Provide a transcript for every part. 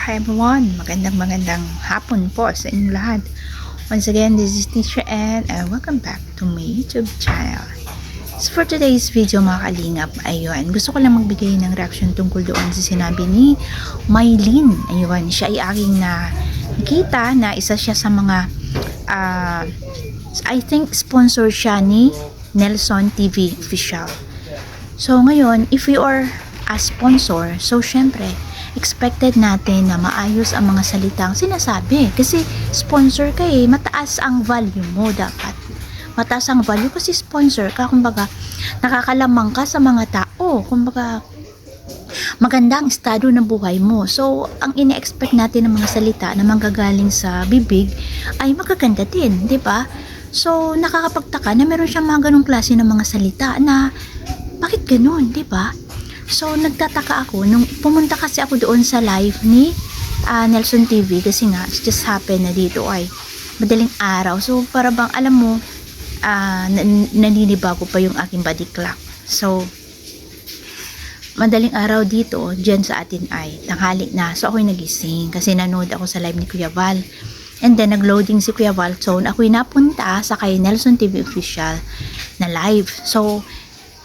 Hi everyone! Magandang hapon po sa inyong lahat. Once again, this is Teacher Ann and welcome back to my YouTube channel. So for today's video mga kalingap, ayun, gusto ko lang magbigay ng reaction tungkol doon sa sinabi ni Mylene. Ayun, siya ay aking nakita na isa siya sa mga I think sponsor siya ni Nelson TV Official. So ngayon, if you are a sponsor, so syempre expected natin na maayos ang mga salitang sinasabi kasi sponsor ka mataas ang value mo dapat. Mataas ang value kasi sponsor ka, kumbaga nakakalamang ka sa mga tao, kumbaga maganda ang estado ng buhay mo. So ang ine-expect natin ng mga salita na manggagaling sa bibig ay magaganda din, di ba? So nakakapagtaka na meron siyang mga ganong klase ng mga salita na bakit ganun, di ba? So, nagtataka ako, nung pumunta kasi ako doon sa live ni Nelson TV, kasi nga, it just happened na dito ay madaling araw. So, para bang, alam mo, naninibago pa yung aking body clock. So, madaling araw dito, dyan sa atin ay tanghali na. So, ako'y nagising kasi nanood ako sa live ni Kuya Val. And then, nag-loading si Kuya Val. So, ako'y napunta sa kay Nelson TV Official na live. So,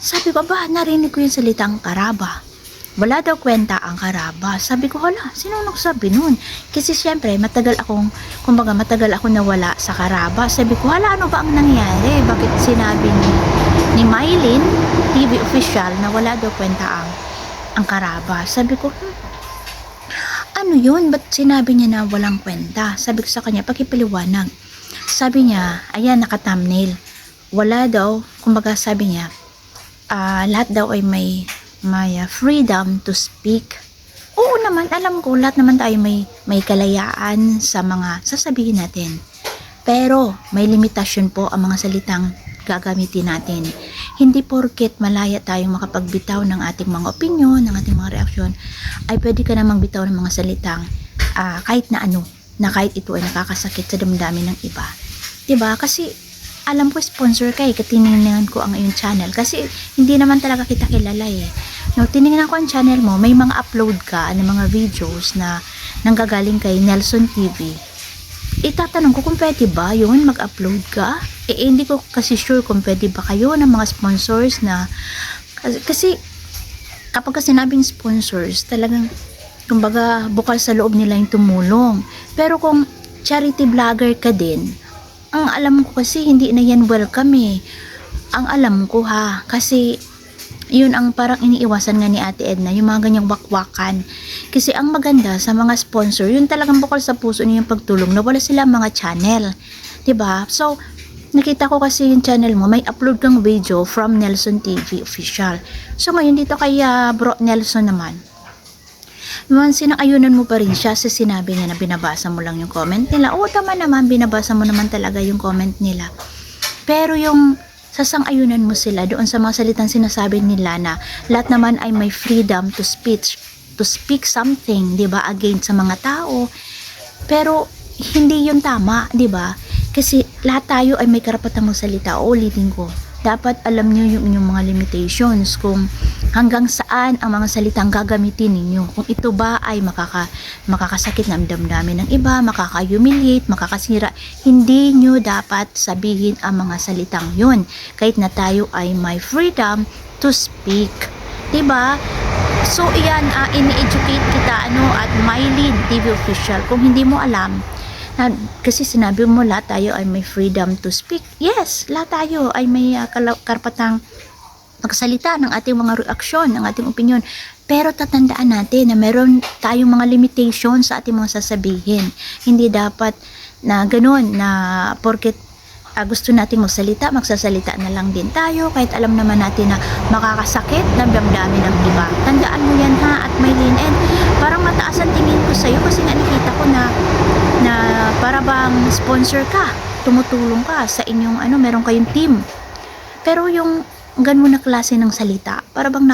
sabi ko, ba, narinig ko yung salitang karaba. Wala daw kwenta ang karaba. Sabi ko, hala, sino nagsabi nun? Kasi syempre, matagal akong nawala sa karaba. Sabi ko, hala, ano ba ang nangyari? Bakit sinabi ni Mylene TV Official na wala daw kwenta ang karaba? Sabi ko, ano yun? Ba't sinabi niya na walang kwenta? Sabi ko sa kanya, pakipaliwanag. Sabi niya, ayan, naka-thumbnail. Wala daw, kumbaga sabi niya, lahat daw ay may freedom to speak. Oo naman, alam ko, lahat naman tayo may kalayaan sa mga sasabihin natin. Pero, may limitasyon po ang mga salitang gagamitin natin. Hindi porket malaya tayong makapagbitaw ng ating mga opinyon, ng ating mga reaksyon, ay pwede ka namang bitaw ng mga salitang kahit na ano, na kahit ito ay nakakasakit sa damdamin ng iba. Diba? Kasi, alam ko sponsor ka katinignan ko ang iyong channel kasi hindi naman talaga kita kilala No, tinignan ko ang channel mo, may mga upload ka ng mga videos na nanggagaling kay Nelson TV. Itatanong ko kung pwede ba yun mag-upload ka? Hindi ko kasi sure kung pwede ba kayo ng mga sponsors na kasi kapag sinabing sponsors, talagang kumbaga bukal sa loob nila yung tumulong. Pero kung charity vlogger ka din, ang alam ko kasi hindi na yan welcome Ang alam ko kasi yun ang parang iniiwasan nga ni Ate Edna, yung mga ganyang wakwakan. Kasi ang maganda sa mga sponsor, yun talagang bukal sa puso niya yung pagtulong na wala silang mga channel. 'Di ba? So, nakita ko kasi yung channel mo, may upload kang video from Nelson TV Official. So, ngayon dito kay Bro Nelson naman, sinang-ayunan mo pa rin siya sa sinabi niya na binabasa mo lang yung comment nila. Oo, tama naman, binabasa mo naman talaga yung comment nila. Pero yung sasang-ayunan mo sila doon sa mga salitang sinasabi nila na lahat naman ay may freedom to speak something, 'di ba, against sa mga tao. Pero hindi yun tama, 'di ba? Kasi lahat tayo ay may karapatang magsalita. Ulitin ko, dapat alam niyo yung inyong mga limitations, kung hanggang saan ang mga salitang gagamitin ninyo. Kung ito ba ay makakasakit ng damdamin ng iba, makaka-humiliate, makakasira, hindi nyo dapat sabihin ang mga salitang yun. Kahit na tayo ay may freedom to speak. Diba? So, iyan, ini-educate kita, at Mylene TV Official. Kung hindi mo alam, kasi sinabi mo lahat tayo ay may freedom to speak. Yes, lahat tayo ay may karapatang magsalita ng ating mga reaksyon, ng ating opinion. Pero tatandaan natin na meron tayong mga limitations sa ating mga sasabihin. Hindi dapat na ganun na porket gusto nating magsasalita na lang din tayo kahit alam naman natin na makakasakit ng damdamin ng iba. Tandaan mo yan at Mylene, and parang mataas ang tingin ko sa'yo kasi nga nakita ko na para bang sponsor ka, tumutulong ka sa inyong meron kayong team. Pero yung ganun na klase ng salita, para bang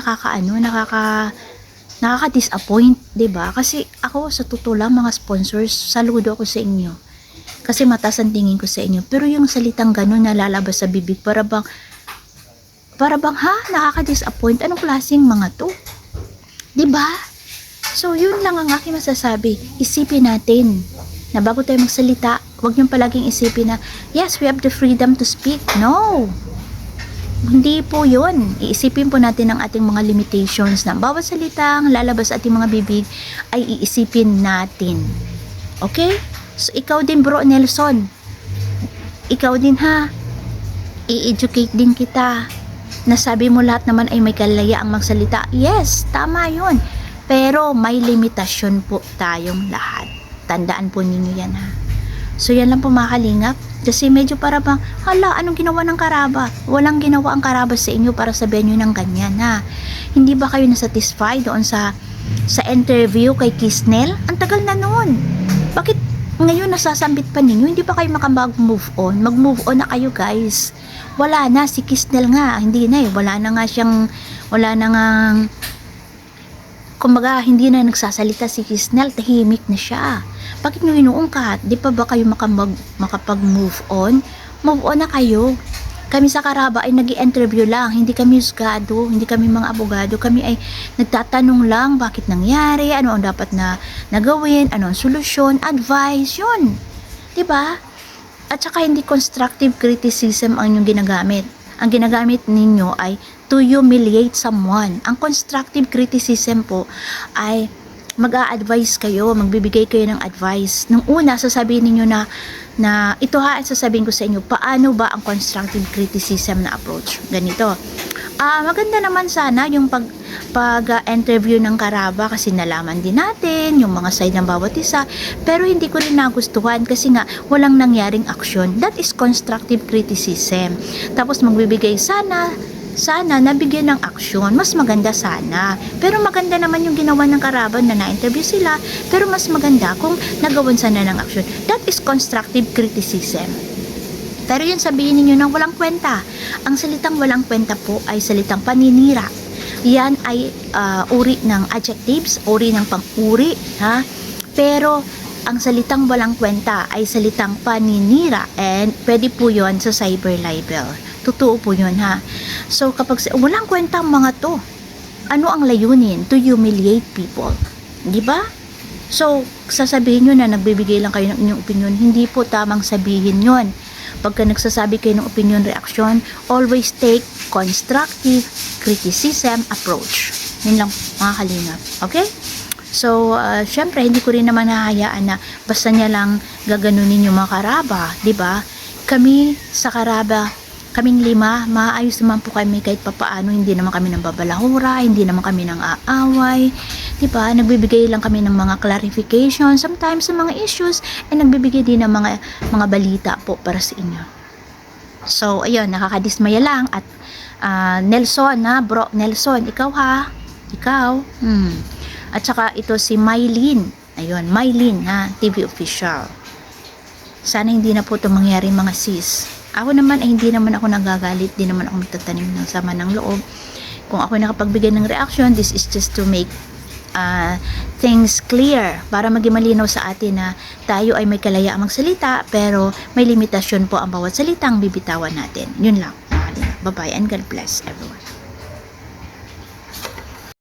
nakaka-disappoint, 'di ba? Kasi ako sa totoo lang, mga sponsors, saludo ako sa inyo. Kasi mataas ang tingin ko sa inyo. Pero yung salitang ganun na lalabas sa bibig, para bang nakaka-disappoint. Anong klaseng mga to? 'Di ba? So, yun lang ang aking masasabi. Isipin natin na bago tayo magsalita, huwag niyong palaging isipin na, yes, we have the freedom to speak. No! Hindi po yun. Iisipin po natin ang ating mga limitations na bawat salitang lalabas sa ating mga bibig ay iisipin natin. Okay? So, ikaw din bro Nelson. Ikaw din ha. I-educate din kita. Nasabi mo lahat naman ay may kalayaang magsalita. Yes, tama yun. Pero may limitasyon po tayong lahat. Tandaan po ninyo yan ha. So yan lang po mga kalingap. Kasi medyo para bang, hala, anong ginawa ng karaba? Walang ginawa ang karaba sa inyo para sabihin nyo ng ganyan ha. Hindi ba kayo nasatisfy doon sa interview kay Kisnel? Ang tagal na noon. Bakit ngayon nasasambit pa ninyo? Hindi ba kayo makamag-move on? Mag-move on na kayo guys. Wala na, si Kisnel nga. Hindi na eh. Wala na nga kumbaga, hindi na nagsasalita si Kisnel, tahimik na siya. Bakit nyo inuungkat? Di pa ba kayo makapag-move on? Move on na kayo. Kami sa Karaba ay nag-i-interview lang. Hindi kami husgado, hindi kami mga abogado. Kami ay nagtatanong lang bakit nangyari, ano ang dapat na nagawin, ano ang solusyon, advice, yun. Diba? At saka hindi constructive criticism ang inyong ginagamit. Ang ginagamit ninyo ay to humiliate someone. Ang constructive criticism po ay mag-a-advise kayo, magbibigay kayo ng advice. Nung una, sasabihin ninyo na ito ha, sasabihin ko sa inyo, paano ba ang constructive criticism na approach? Ganito. Maganda naman sana yung pag-interview ng Karaba kasi nalaman din natin yung mga side ng bawat isa, pero hindi ko rin nagustuhan kasi nga walang nangyaring aksyon. That is constructive criticism. Tapos magbibigay sana nabigyan ng aksyon, mas maganda sana. Pero maganda naman yung ginawa ng Karaba na na-interview sila, pero mas maganda kung nagawan sana ng aksyon. That is constructive criticism. Pero yun sabihin niyo nang walang kwenta. Ang salitang walang kwenta po ay salitang paninira. Yan ay uri ng adjectives, uri ng pang-uri, ha? Pero ang salitang walang kwenta ay salitang paninira, and pwede po yun sa cyber libel. Totoo po yun ha. So kapag walang kwenta ang mga to, ano ang layunin? To humiliate people. Di ba? So sasabihin nyo na nagbibigay lang kayo ng inyong opinion, hindi po tamang sabihin yon. Pagka nagsasabi kayo ng opinion, reaction, always take constructive criticism approach. Yun lang mga kalingap. Okay? So, syempre, hindi ko rin naman hahayaan na basta niya lang gaganunin yung mga Karaba. Diba? Kami sa Karaba, kaming 5, maayos naman po kami kahit papaano, hindi naman kami nang babalahura, hindi naman kami nang aaway, diba? Nagbibigay lang kami ng mga clarification, sometimes sa mga issues, ay nagbibigay din ng mga balita po para sa inyo. So, ayun, nakakadismaya lang, at Nelson, bro Nelson, ikaw ha, ikaw, at saka ito si Mylene, ayun, Mylene TV official. Sana hindi na po ito mangyari mga sis. Ako naman ay hindi naman ako nagagalit, di naman ako magtatanim ng sama ng loob. Kung ako nakapagbigay ng reaction, this is just to make things clear, para maging malinaw sa atin na tayo ay may kalayaang magsalita, pero may limitasyon po ang bawat salitang bibitawan natin. Yun lang. Bye-bye and God bless everyone.